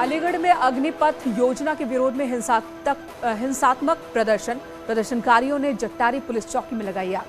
अलीगढ़ में अग्निपथ योजना के विरोध में हिंसात्मक प्रदर्शनकारियों ने जट्टारी पुलिस चौकी में लगाई आग।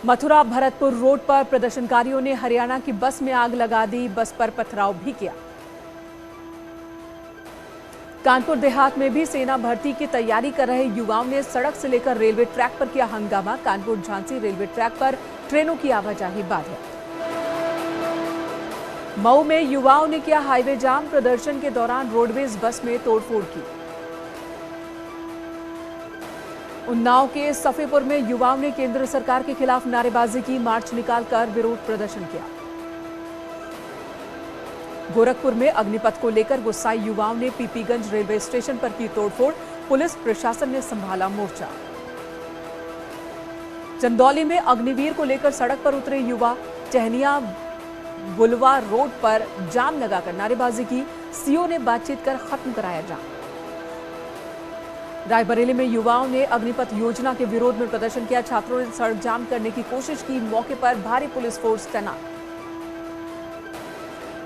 मथुरा भरतपुर रोड पर प्रदर्शनकारियों ने हरियाणा की बस में आग लगा दी, बस पर पथराव भी किया। कानपुर देहात में भी सेना भर्ती की तैयारी कर रहे युवाओं ने सड़क से लेकर रेलवे ट्रैक पर किया हंगामा। कानपुर झांसी रेलवे ट्रैक पर ट्रेनों की आवाजाही बाधित। मऊ में युवाओं ने किया हाईवे जाम, प्रदर्शन के दौरान रोडवेज बस में तोड़फोड़ की। उन्नाव के सफेपुर में युवाओं ने केंद्र सरकार के खिलाफ नारेबाजी की, मार्च निकालकर विरोध प्रदर्शन किया। गोरखपुर में अग्निपथ को लेकर गुस्साए युवाओं ने पीपीगंज रेलवे स्टेशन पर की तोड़फोड़, पुलिस प्रशासन ने संभाला मोर्चा। चंदौली में अग्निवीर को लेकर सड़क पर उतरे युवा, टहनिया बुलवा रोड पर जाम लगाकर नारेबाजी की, सीओ ने बातचीत कर खत्म कराया जाम। रायबरेली में युवाओं ने अग्निपथ योजना के विरोध में प्रदर्शन किया, छात्रों ने सड़क जाम करने की कोशिश की, मौके पर भारी पुलिस फोर्स तैनात।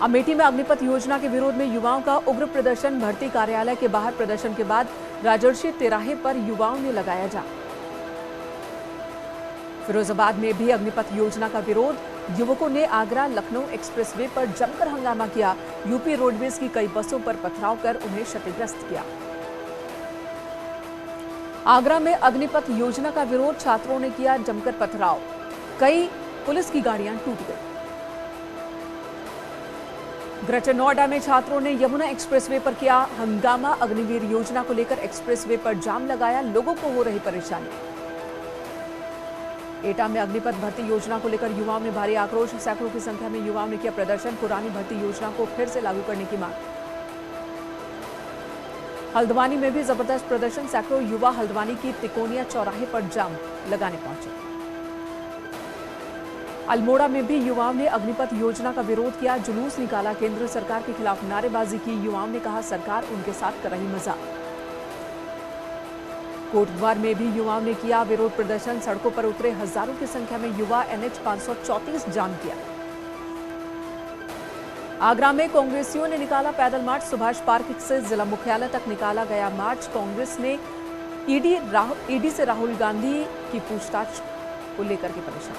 अमेठी में अग्निपथ योजना के विरोध में युवाओं का उग्र प्रदर्शन, भर्ती कार्यालय के बाहर प्रदर्शन के बाद राजर्षि तिराहे पर युवाओं ने लगाया जाम। फिरोजाबाद में भी अग्निपथ योजना का विरोध, युवकों ने आगरा लखनऊ एक्सप्रेसवे पर जमकर हंगामा किया, यूपी रोडवेज की कई बसों पर पथराव कर उन्हें क्षतिग्रस्त किया। आगरा में अग्निपथ योजना का विरोध, छात्रों ने किया जमकर पथराव, कई पुलिस की गाड़ियां टूट गई। ग्रेटर नोएडा में छात्रों ने यमुना एक्सप्रेसवे पर किया हंगामा, अग्निवीर योजना को लेकर एक्सप्रेसवे पर जाम लगाया, लोगों को हो रही परेशानी। एटा में अग्निपथ भर्ती योजना को लेकर युवाओं में भारी आक्रोश, सैकड़ों की संख्या में युवाओं ने किया प्रदर्शन, पुरानी भर्ती योजना को फिर से लागू करने की मांग। हल्द्वानी में भी जबरदस्त प्रदर्शन, सैकड़ों युवा हल्द्वानी की तिकोनिया चौराहे पर जाम लगाने पहुंचे। अल्मोड़ा में भी युवाओं ने अग्निपथ योजना का विरोध किया, जुलूस निकाला, केंद्र सरकार के खिलाफ नारेबाजी की, युवाओं ने कहा सरकार उनके साथ कर रही मजाक। कोटद्वार में भी युवाओं ने किया विरोध प्रदर्शन, सड़कों पर उतरे हजारों की संख्या में युवा, NH 534 जाम किया। आगरा में कांग्रेसियों ने निकाला पैदल मार्च, सुभाष पार्क से जिला मुख्यालय तक निकाला गया मार्च। कांग्रेस ने ईडी से राहुल गांधी की पूछताछ को लेकर के परेशान।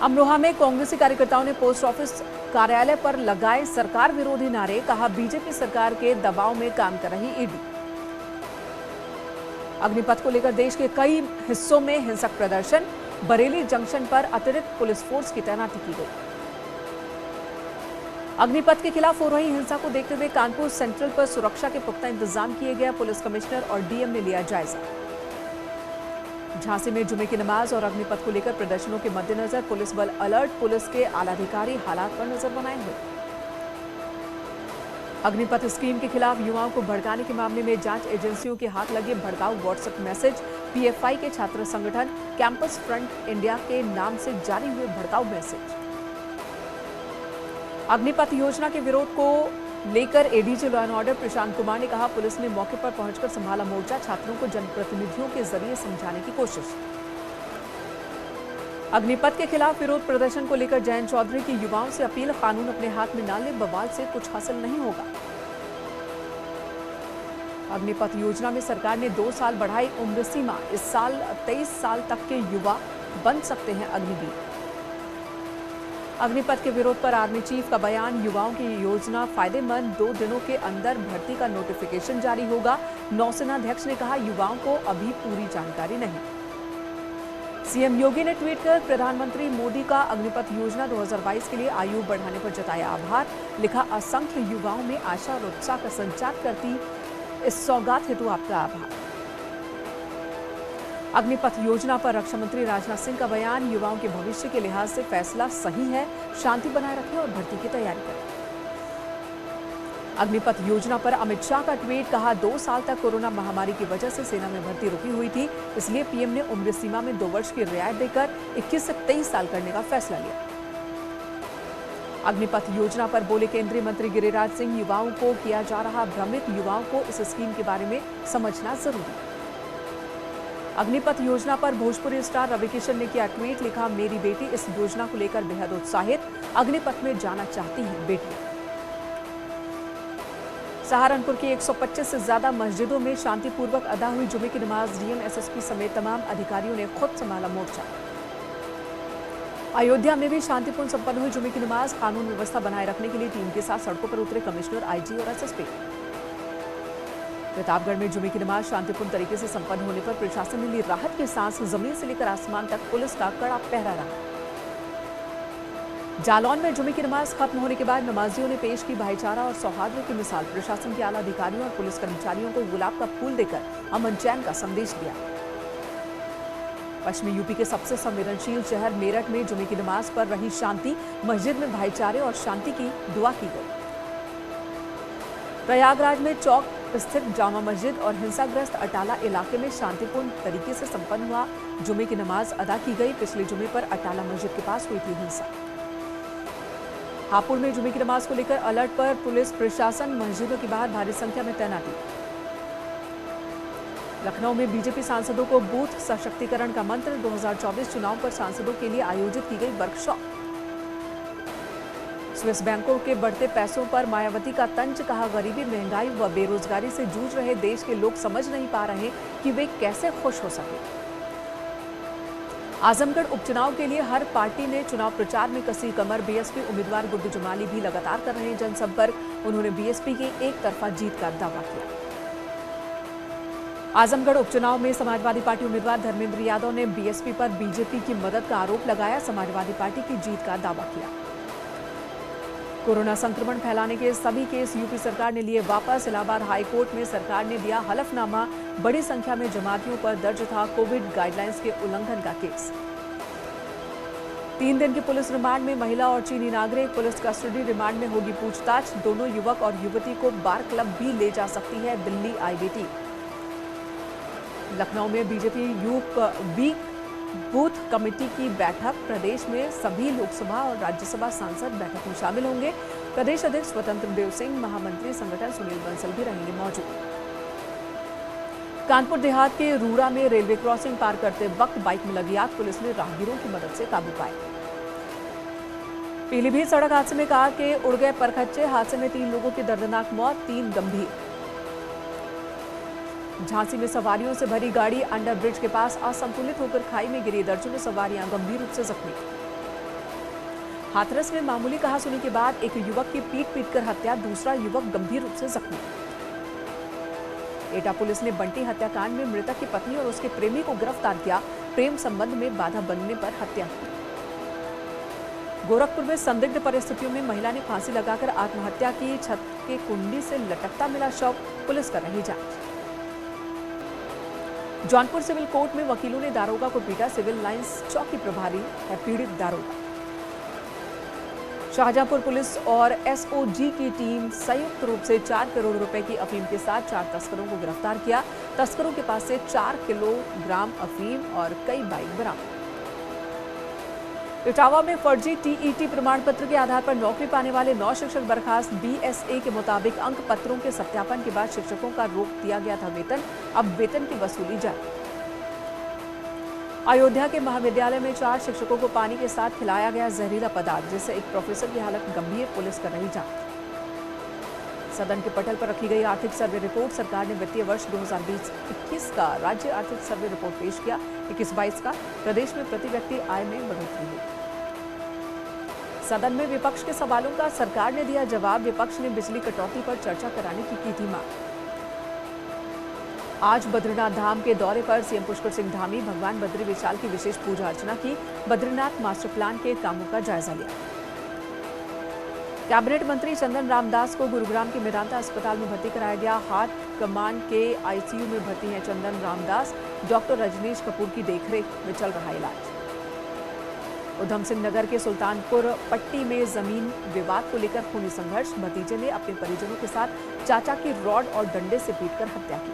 अमरोहा में कांग्रेसी कार्यकर्ताओं ने पोस्ट ऑफिस कार्यालय पर लगाए सरकार विरोधी नारे, कहा बीजेपी सरकार के दबाव में काम कर रही ईडी। अग्निपथ को लेकर देश के कई हिस्सों में हिंसक प्रदर्शन, बरेली जंक्शन पर अतिरिक्त पुलिस फोर्स की तैनाती की गई। अग्निपथ के खिलाफ हो रही हिंसा को देखते हुए कानपुर सेंट्रल पर सुरक्षा के पुख्ता इंतजाम किए गए, पुलिस कमिश्नर और डीएम ने लिया जायजा। झांसी में जुमे की नमाज और अग्निपथ को लेकर प्रदर्शनों के मद्देनजर पुलिस बल अलर्ट, पुलिस के आलाधिकारी हालात पर नजर बनाए हुए। अग्निपथ स्कीम के खिलाफ युवाओं को भड़काने के मामले में जांच एजेंसियों के हाथ लगे भड़काऊ व्हाट्सएप मैसेज, पीएफआई के छात्र संगठन कैंपस फ्रंट इंडिया के नाम से जारी हुए भड़काऊ मैसेज। अग्निपथ योजना के विरोध को लेकर ADG law and order Prashant Kumar ने कहा पुलिस ने मौके पर पहुंचकर संभाला मोर्चा, छात्रों को जनप्रतिनिधियों के जरिए समझाने की कोशिश। अग्निपथ के खिलाफ विरोध प्रदर्शन को लेकर जयंत चौधरी की युवाओं से अपील, कानून अपने हाथ में ना ले, बवाल से कुछ हासिल नहीं होगा। अग्निपथ योजना में सरकार ने 2 साल बढ़ाई उम्र सीमा, इस साल 23 साल तक के युवा बन सकते हैं अग्निवीर। अग्निपथ के विरोध पर आर्मी चीफ का बयान, युवाओं की योजना फायदेमंद, 2 दिनों के अंदर भर्ती का नोटिफिकेशन जारी होगा। नौसेनाध्यक्ष ने कहा युवाओं को अभी पूरी जानकारी नहीं। सीएम योगी ने ट्वीट कर प्रधानमंत्री मोदी का अग्निपथ योजना 2022 के लिए आयु बढ़ाने पर जताया आभार, लिखा असंख्य युवाओं में आशा और उत्साह का संचार करती इस सौगात हेतु आपका आभार। अग्निपथ योजना पर रक्षा मंत्री राजनाथ सिंह का बयान, युवाओं के भविष्य के लिहाज से फैसला सही है, शांति बनाए रखें और भर्ती की तैयारी करें। अग्निपथ योजना पर अमित शाह का ट्वीट, कहा 2 साल तक कोरोना महामारी की वजह से सेना में भर्ती रुकी हुई थी, इसलिए पीएम ने उम्र सीमा में 2 वर्ष की रियायत देकर 21 से 23 साल करने का फैसला लिया। अग्निपथ योजना पर बोले केंद्रीय मंत्री गिरिराज सिंह, युवाओं को किया जा रहा भ्रमित, युवाओं को इस स्कीम के बारे में समझना जरूरी। अग्निपथ योजना पर भोजपुरी स्टार रवि किशन ने किया ट्वीट, लिखा, मेरी बेटी इस योजना को लेकर बेहद उत्साहित, अग्निपथ में जाना चाहती हैं बेटियां। सहारनपुर की 125 से ज्यादा मस्जिदों में शांतिपूर्वक अदा हुई जुमे की नमाज, डीएम एसएसपी समेत तमाम अधिकारियों ने खुद संभाला मोर्चा। अयोध्या में भी शांतिपूर्ण संपन्न हुई जुमे की नमाज, कानून व्यवस्था बनाए रखने के लिए टीम के साथ सड़कों पर उतरे कमिश्नर, आईजी और एसएसपी। प्रतापगढ़ में जुमे की नमाज शांतिपूर्ण तरीके से संपन्न होने पर प्रशासन ने ली राहत की सांस, जमीन से लेकर आसमान तक पुलिस का कड़ा पहरा रहा। जालौन में जुमे की नमाज खत्म होने के बाद नमाजियों ने पेश की भाईचारा और सौहार्द की मिसाल, प्रशासन के आला अधिकारियों और पुलिस कर्मचारियों को गुलाब का फूल देकर अमन चैन का संदेश दिया। पश्चिमी यूपी के सबसे संवेदनशील शहर मेरठ में जुमे की नमाज पर रही शांति, मस्जिद में भाईचारे और शांति की दुआ की गई। प्रयागराज में चौक स्थित जामा मस्जिद और हिंसाग्रस्त अटाला इलाके में शांतिपूर्ण तरीके से संपन्न हुआ जुमे की नमाज अदा की गई। पिछले जुमे पर अटाला मस्जिद के पास हुई थी हिंसा। हापुड़ में जुमे की नमाज को लेकर अलर्ट पर पुलिस प्रशासन, मस्जिदों के बाहर भारी संख्या में तैनाती। लखनऊ में बीजेपी सांसदों को बूथ सशक्तिकरण का मंत्र, 2024 चुनाव पर सांसदों के लिए आयोजित की गई वर्कशॉप। स्विस बैंकों के बढ़ते पैसों पर मायावती का तंज, कहा, गरीबी, महंगाई व बेरोजगारी से जूझ रहे देश के लोग समझ नहीं पा रहे कि वे कैसे खुश हो सके। आजमगढ़ उपचुनाव के लिए हर पार्टी ने चुनाव प्रचार में कसी कमर, बीएसपी उम्मीदवार गुड्डू जमाली भी लगातार कर रहे हैं जनसंपर्क। उन्होंने बीएसपी की एक तरफा जीत का दावा किया। आजमगढ़ उपचुनाव में समाजवादी पार्टी उम्मीदवार धर्मेंद्र यादव ने बीएसपी पर बीजेपी की मदद का आरोप लगाया, समाजवादी पार्टी की जीत का दावा किया। कोरोना संक्रमण फैलाने के सभी केस यूपी सरकार ने लिए वापस, इलाहाबाद हाईकोर्ट में सरकार ने दिया हलफनामा, बड़ी संख्या में जमातियों पर दर्ज था कोविड गाइडलाइंस के उल्लंघन का केस। 3 दिन के पुलिस रिमांड में महिला और चीनी नागरिक, पुलिस कस्टडी रिमांड में होगी पूछताछ। दोनों युवक और युवती को बार क्लब भी ले जा सकती है दिल्ली आईबीटी। लखनऊ में बीजेपी यूपी बूथ कमेटी की बैठक, प्रदेश में सभी लोकसभा और राज्यसभा सांसद बैठक में शामिल होंगे। प्रदेश अध्यक्ष स्वतंत्र देव सिंह, महामंत्री संगठन सुनील बंसल भी रहेंगे मौजूद। कानपुर देहात के रूरा में रेलवे क्रॉसिंग पार करते वक्त बाइक में लगी आग, पुलिस ने राहगीरों की मदद से काबू पाया। पीलीभीत सड़क हादसे में कार के उड़ गए परखच्चे, हादसे में 3 लोगों की दर्दनाक मौत, 3 गंभीर। झांसी में सवारियों से भरी गाड़ी अंडर ब्रिज के पास असंतुलित होकर खाई में गिरी, दर्जनों सवारियां गंभीर रूप से जख्मी। हाथरस में मामूली कहासुनी के बाद एक युवक की पीट-पीटकर हत्या, दूसरा युवक गंभीर रूप से जख्मी। एटा पुलिस ने बंटी हत्याकांड में मृतक की पत्नी और उसके प्रेमी को गिरफ्तार किया, प्रेम संबंध में बाधा बनने पर हत्या की। गोरखपुर में संदिग्ध परिस्थितियों में महिला ने फांसी लगाकर आत्महत्या की, छत के कुंडी से लटकता मिला शव, पुलिस कर रही जांच। जौनपुर सिविल कोर्ट में वकीलों ने दारोगा को पीटा, सिविल लाइंस चौकी प्रभारी है पीड़ित दारोगा। शाहजहांपुर पुलिस और एसओजी की टीम संयुक्त रूप से 4 करोड़ रुपए की अफीम के साथ 4 तस्करों को गिरफ्तार किया। तस्करों के पास से 4 किलोग्राम अफीम और कई बाइक बरामद। इटावा में फर्जी टीईटी प्रमाण पत्र के आधार पर नौकरी पाने वाले 9 शिक्षक बर्खास्त, बीएसए के मुताबिक अंक पत्रों के सत्यापन के बाद शिक्षकों का रोक दिया गया था वेतन, अब वेतन की वसूली जारी। अयोध्या के महाविद्यालय में 4 शिक्षकों को पानी के साथ खिलाया गया जहरीला पदार्थ, जिससे एक प्रोफेसर की हालत गंभीर, पुलिस कर रही जांच। सदन के पटल पर रखी गई आर्थिक सर्वे रिपोर्ट, सरकार ने वित्तीय वर्ष 2020-21 का राज्य आर्थिक सर्वे रिपोर्ट पेश किया। 21-22 का प्रदेश में प्रति व्यक्ति आय में बढ़ोतरी हुई। सदन में विपक्ष के सवालों का सरकार ने दिया जवाब, विपक्ष ने बिजली कटौती पर चर्चा कराने की थी मांग। आज बद्रीनाथ धाम के दौरे पर सीएम पुष्कर सिंह धामी भगवान बद्री विशाल की विशेष पूजा अर्चना की, बद्रीनाथ मास्टर प्लान के कामों का जायजा लिया। कैबिनेट मंत्री चंदन रामदास को गुरुग्राम के मेदांता अस्पताल में भर्ती कराया गया। हार्ट कमांड के आईसीयू में भर्ती हैं चंदन रामदास, डॉक्टर रजनीश कपूर की देखरेख में चल रहा इलाज। उधम सिंह नगर के सुल्तानपुर पट्टी में जमीन विवाद को लेकर खूनी संघर्ष, भतीजे ने अपने परिजनों के साथ चाचा की रॉड और डंडे से पीटकर हत्या की।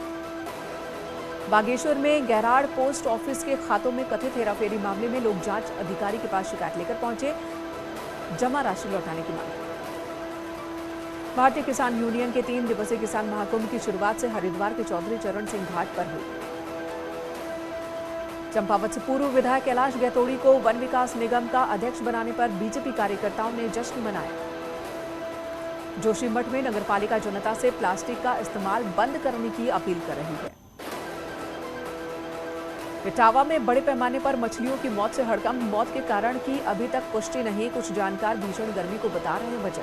बागेश्वर में गैराड़ पोस्ट ऑफिस के खातों में कथित हेराफेरी मामले में लोग जांच अधिकारी के पास शिकायत लेकर पहुंचे, जमा राशि लौटाने की मांग। भारतीय किसान यूनियन के 3 दिवसीय किसान महाकुंभ की शुरुआत से हरिद्वार के चौधरी चरण सिंह घाट पर हुई। चंपावत से पूर्व विधायक कैलाश गैतोड़ी को वन विकास निगम का अध्यक्ष बनाने पर बीजेपी कार्यकर्ताओं ने जश्न मनाया। जोशीमठ में नगरपालिका जनता से प्लास्टिक का इस्तेमाल बंद करने की अपील कर रही है। इटावा में बड़े पैमाने पर मछलियों की मौत से हड़कंप। मौत के कारण की अभी तक पुष्टि नहीं। कुछ जानकार भीषण गर्मी को बता रहे हैं वजह।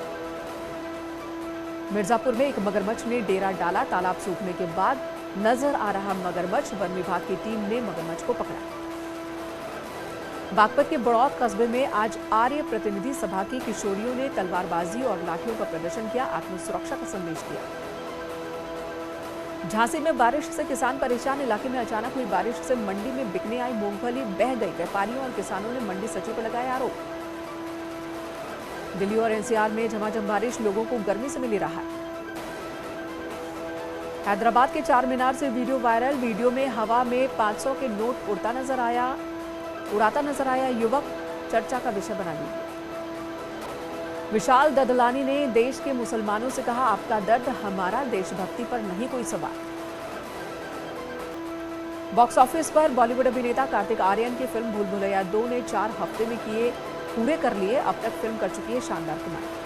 मिर्जापुर में एक मगरमच्छ ने डेरा डाला। तालाब सूखने के बाद नजर आ रहा मगरमच्छ। वन विभाग की टीम ने मगरमच्छ को पकड़ा। बागपत के बड़ौत कस्बे में आज आर्य प्रतिनिधि सभा की किशोरियों ने तलवारबाजी और लाठियों का प्रदर्शन किया। आत्मसुरक्षा का संदेश दिया। झांसी में बारिश से किसान परेशान। इलाके में अचानक हुई बारिश से मंडी में बिकने आई मूंगफली बह गई। व्यापारियों और किसानों ने मंडी सचिव पर लगाए आरोप। दिल्ली और एनसीआर में झमाझम बारिश। लोगों को गर्मी से मिली राहत। हैदराबाद के चार मीनार से वीडियो वायरल। वीडियो में हवा में 500 के नोट उड़ाता नजर आया युवक। चर्चा का विषय बना दिया। विशाल ददलानी ने देश के मुसलमानों से कहा, आपका दर्द हमारा, देशभक्ति पर नहीं कोई सवाल। बॉक्स ऑफिस पर बॉलीवुड अभिनेता कार्तिक आर्यन की फिल्म भूल भुलैया 2 ने 4 हफ्ते में पूरे कर लिए। अब तक फिल्म कर चुकी है शानदार कमाई।